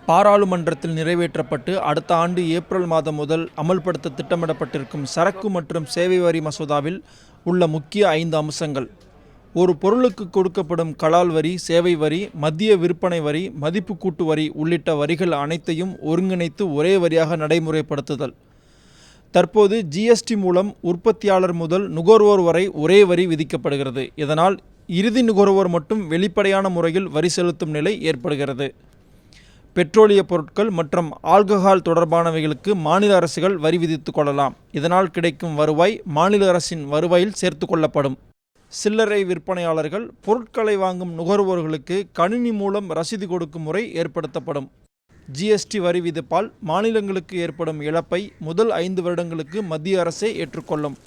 பாராளுமன்றத்தில் நிறைவேற்றப்பட்டு அடுத்த ஆண்டு ஏப்ரல் மாதம் முதல் அமல்படுத்த திட்டமிடப்பட்டிருக்கும் சரக்கு மற்றும் சேவை வரி மசோதாவில் உள்ள முக்கிய 5 அம்சங்கள். ஒரு பொருளுக்கு கொடுக்கப்படும் கலால் வரி, சேவை வரி, மத்திய விற்பனை வரி, மதிப்பு கூட்டு வரி உள்ளிட்ட வரிகள் அனைத்தையும் ஒருங்கிணைத்து ஒரே வரியாக நடைமுறைப்படுத்துதல். தற்போது ஜிஎஸ்டி மூலம் உற்பத்தியாளர் முதல் நுகர்வோர் வரை ஒரே வரி விதிக்கப்படுகிறது. இதனால் இறுதி நுகர்வோர் மட்டும் வெளிப்படையான முறையில் வரி செலுத்தும் நிலை ஏற்படுகிறது. பெட்ரோலிய பொருட்கள் மற்றும் ஆல்கஹால் தொடர்பானவைகளுக்கு மாநில அரசுகள் வரி விதித்து கொள்ளலாம். இதனால் கிடைக்கும் வருவாய் மாநில அரசின் வருவாயில் சேர்த்து கொள்ளப்படும். சில்லறை விற்பனையாளர்கள் பொருட்களை வாங்கும் நுகர்வோர்களுக்கு கணினி மூலம் ரசீது கொடுக்கும் முறை ஏற்படுத்தப்படும். ஜிஎஸ்டி வரி விதிப்பால் மாநிலங்களுக்கு ஏற்படும் இழப்பை முதல் 5 வருடங்களுக்கு மத்திய அரசே ஏற்றுக்கொள்ளும்.